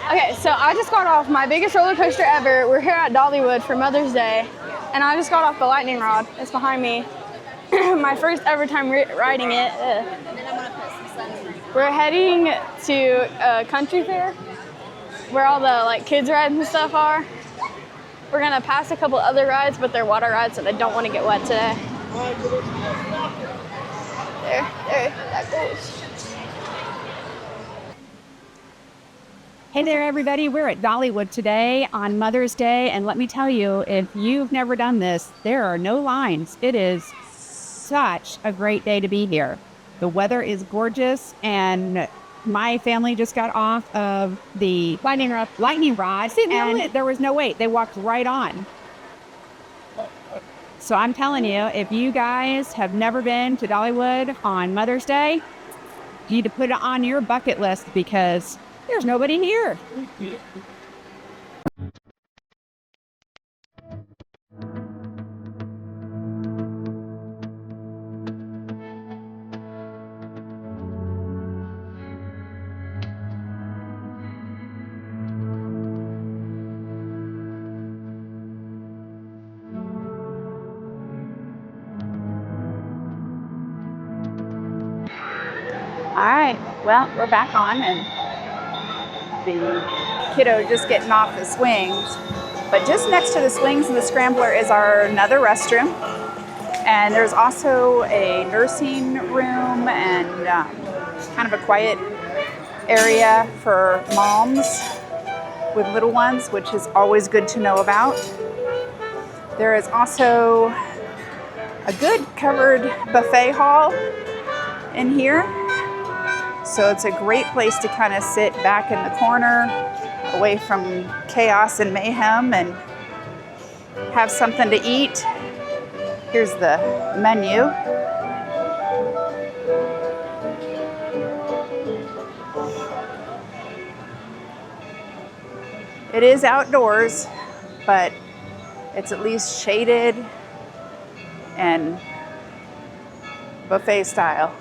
Okay, so I just got off my biggest roller coaster ever. We're here at Dollywood for Mother's Day, and I just got off the lightning rod. It's behind me. My first ever time riding it. We're heading to a country fair where all the kids rides and stuff are. We're gonna pass a couple other rides, but they're water rides, so they don't want to get wet today. There, that goes. Hey there, everybody. We're at Dollywood today on Mother's Day, and let me tell you, if you've never done this, there are no lines. It is such a great day to be here. The weather is gorgeous, and my family just got off of the lightning rod, and there was no wait. They walked right on. So I'm telling you, if you guys have never been to Dollywood on Mother's Day, you need to put it on your bucket list because there's nobody here. All right, well, we're back on, and the kiddo just getting off the swings. But just next to the swings and the scrambler is another restroom. And there's also a nursing room and kind of a quiet area for moms with little ones, which is always good to know about. There is also a good covered buffet hall in here. So it's a great place to kind of sit back in the corner, away from chaos and mayhem, and have something to eat. Here's the menu. It is outdoors, but it's at least shaded and buffet style.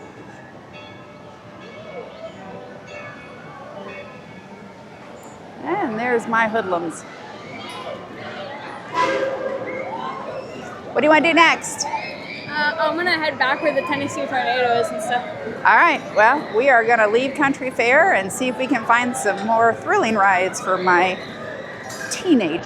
And there's my hoodlums. What do you want to do next? I'm gonna head back where the Tennessee tornadoes and stuff. All right, well, we are gonna leave Country Fair and see if we can find some more thrilling rides for my teenage.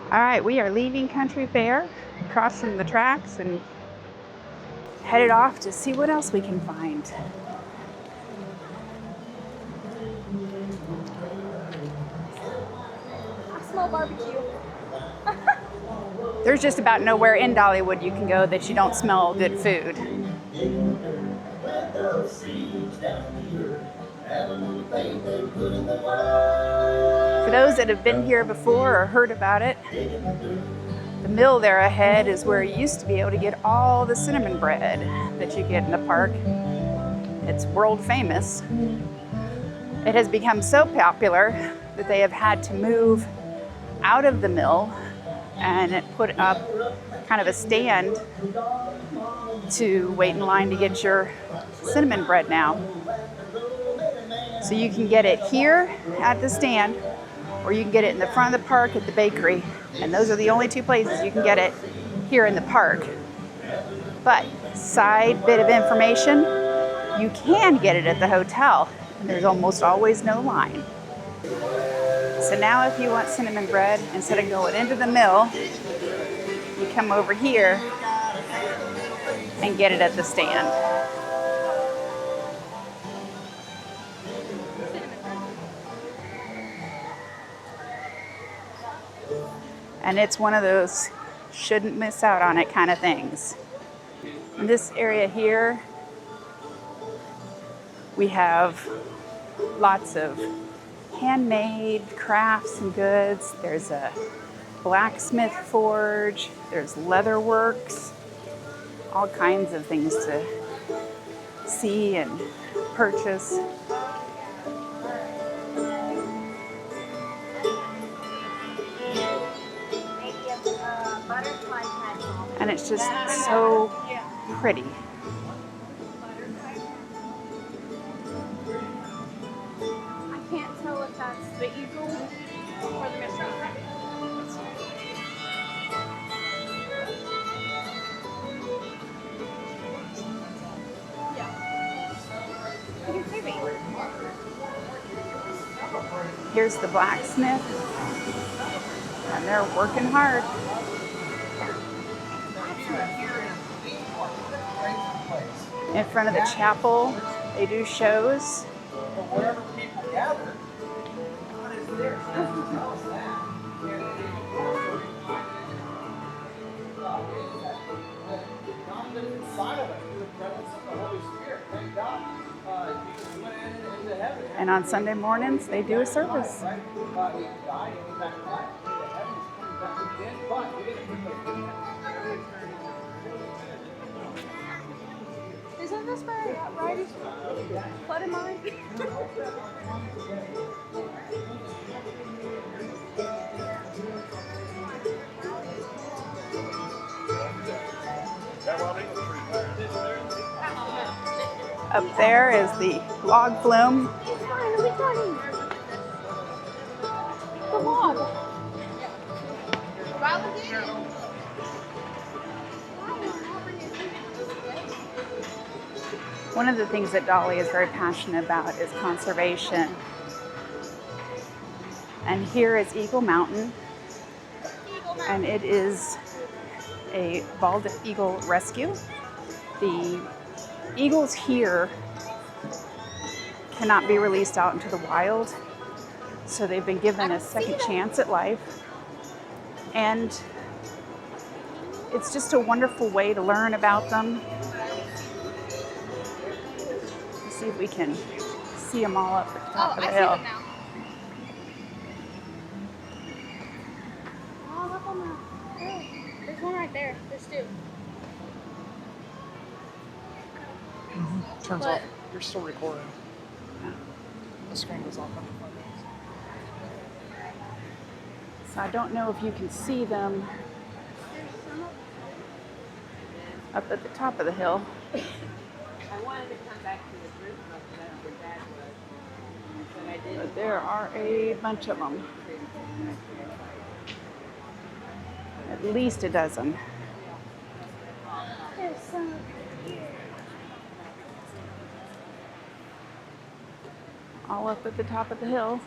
All right, we are leaving Country Fair, crossing the tracks, and headed off to see what else we can find. smell barbecue. There's just about nowhere in Dollywood you can go that you don't smell good food. For those that have been here before or heard about it, the mill there ahead is where you used to be able to get all the cinnamon bread that you get in the park. It's world famous. It has become so popular that they have had to move out of the mill and put up kind of a stand to wait in line to get your cinnamon bread now. So you can get it here at the stand, or you can get it in the front of the park at the bakery. And those are the only two places you can get it here in the park. But side bit of information, you can get it at the hotel, and there's almost always no line. So now if you want cinnamon bread, instead of going into the mill, you come over here and get it at the stand. And it's one of those shouldn't miss out on it kind of things. In this area here, we have lots of handmade crafts and goods. There's a blacksmith forge, there's leather works, all kinds of things to see and purchase. And it's just so pretty. I can't tell if that's the eagle or the mystery. Yeah. You can see me. Here's the blacksmith, and they're working hard. In front of the chapel, they do shows. But wherever people gather, God is there. So doesn't tell us that. God lives inside of us through the presence of the Holy Spirit. Thank God. Jesus went into heaven. And on Sunday mornings, they do a service. Right? He died and came back to life. Heaven is coming back again, but we didn't put the Isn't this where Riley's blood in mine? Up there is the log flume. It's finally funny. The log. One of the things that Dolly is very passionate about is conservation. And here is Eagle Mountain, and it is a bald eagle rescue. The eagles here cannot be released out into the wild, so they've been given a second chance at life. And it's just a wonderful way to learn about them. Let's see if we can see them all up at the top of the hill. I see them now. Oh, look on the hill. There's one right there. There's two. Turns But- off. You're still recording. The screen goes off. So I don't know if you can see them up at the top of the hill. I wanted to come back to the group where Dad was, but I didn't. But there are a bunch of them. At least a dozen. There's some here. All up at the top of the hill.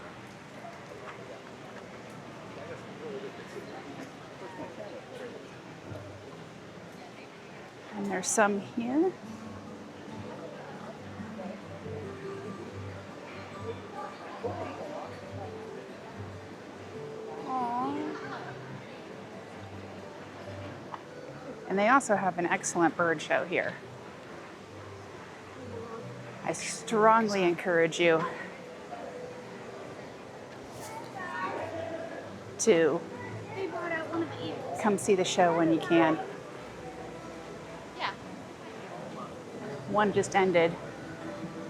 And there's some here. Aww. And they also have an excellent bird show here. I strongly encourage you to come see the show when you can. Yeah. One just ended,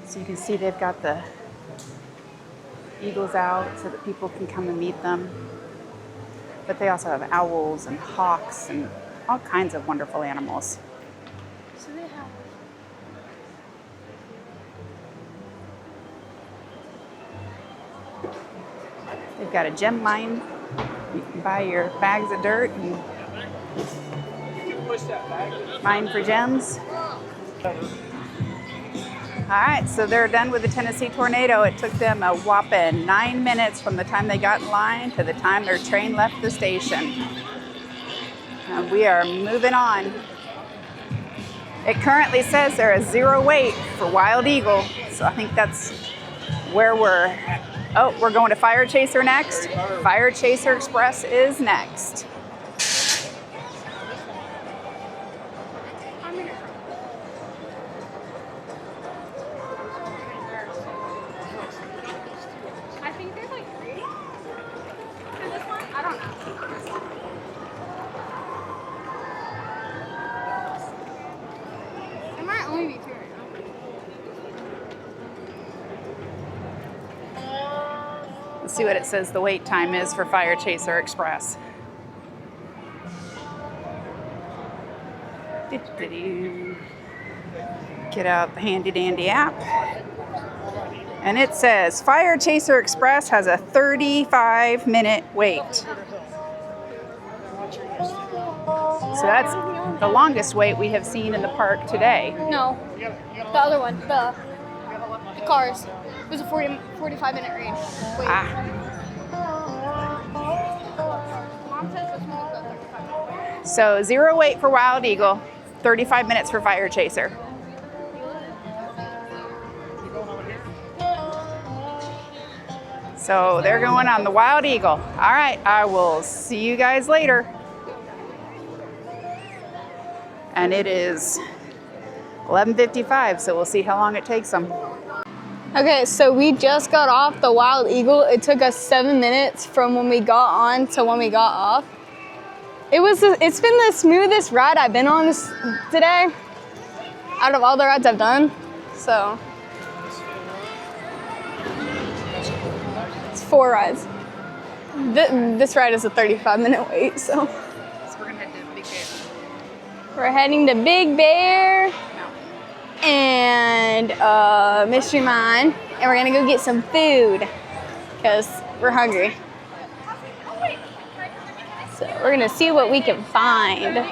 so you can see they've got the eagles out so that people can come and meet them. But they also have owls and hawks and all kinds of wonderful animals. So they have. They've got a gem mine. You can buy your bags of dirt and mine for gems. All right, so they're done with the Tennessee tornado. It took them a whopping 9 minutes from the time they got in line to the time their train left the station. And we are moving on. It currently says there is 0 wait for Wild Eagle, so I think that's where we're going to Fire Chaser next. Fire Chaser Express is next. I think there's like 3. For this one? I don't know. There might only be 2 right now. Let's see what it says the wait time is for Fire Chaser Express. Get out the handy dandy app. And it says Fire Chaser Express has a 35-minute wait. So that's the longest wait we have seen in the park today. No, the other one, the cars. It was a 45-minute range. Wait. Mom says this one was a 35-minute. So 0 wait for Wild Eagle, 35 minutes for Fire Chaser. So they're going on the Wild Eagle. All right, I will see you guys later. And it is 11:55, so we'll see how long it takes them. Okay, so we just got off the Wild Eagle. It took us 7 minutes from when we got on to when we got off. It's been the smoothest ride I've been on today, out of all the rides I've done. So it's 4 rides. This ride is a 35-minute wait, so. We're gonna head to Big Bear. We're heading to Big Bear and Mystery Mine, and we're gonna go get some food because we're hungry. So we're gonna see what we can find.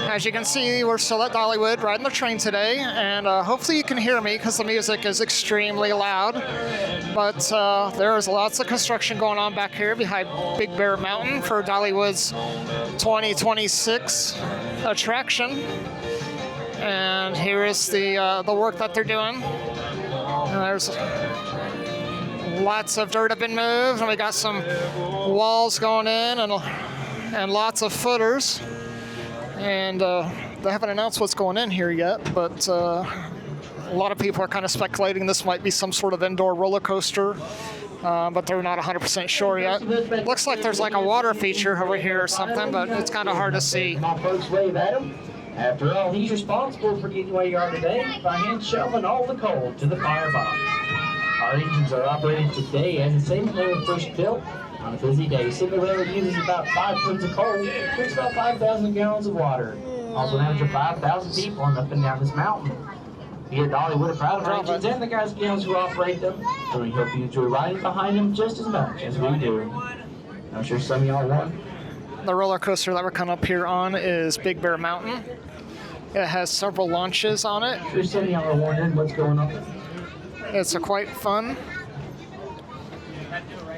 As you can see, we're still at Dollywood riding the train today, and hopefully you can hear me because the music is extremely loud. But there's lots of construction going on back here behind Big Bear Mountain for Dollywood's 2026 attraction. And here is the work that they're doing. And there's lots of dirt have been moved, and we got some walls going in and lots of footers. And they haven't announced what's going in here yet, but a lot of people are kind of speculating this might be some sort of indoor roller coaster, but they're not 100% sure yet. Looks like there's like a water feature over here or something, but it's kind of hard to see. My folks wave at him. After all, he's responsible for getting where you are today by hand shoveling all the coal to the firebox. Our engines are operating today as the same as they were first built. On a busy day, Cinderella uses about 5 tons of coal, drinks about 5,000 gallons of water. Also an extra 5,000 people up and down this mountain. Here at Dollywood are proud of our engines and the guys and gals who operate them, so we hope you enjoy riding behind them just as much as we do. I'm sure some of y'all won. The roller coaster that we're coming up here on is Big Bear Mountain. It has several launches on it. I'm sure some of y'all are wondering what's going on. It's quite fun.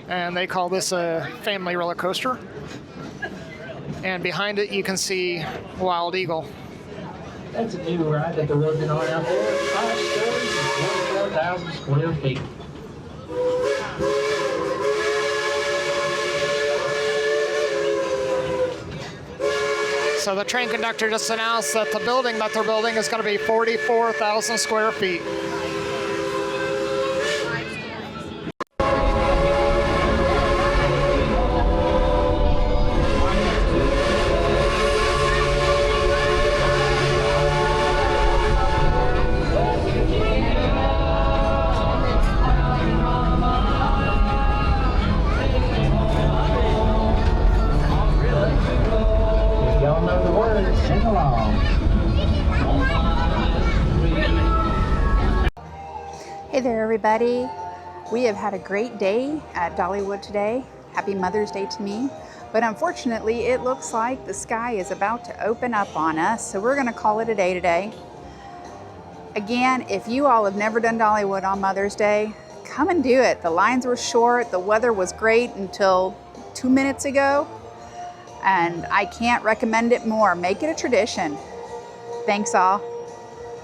And they call this a family roller coaster. And behind it you can see Wild Eagle. That's a new ride that they're working on out there. 5 stories and 44,000 square feet. So the train conductor just announced that the building that they're building is going to be 44,000 square feet. Y'all know the words, sing along. Hey there, everybody. We have had a great day at Dollywood today. Happy Mother's Day to me. But unfortunately, it looks like the sky is about to open up on us, so we're going to call it a day today. Again, if you all have never done Dollywood on Mother's Day, come and do it. The lines were short, the weather was great until 2 minutes ago, and I can't recommend it more. Make it a tradition. Thanks all.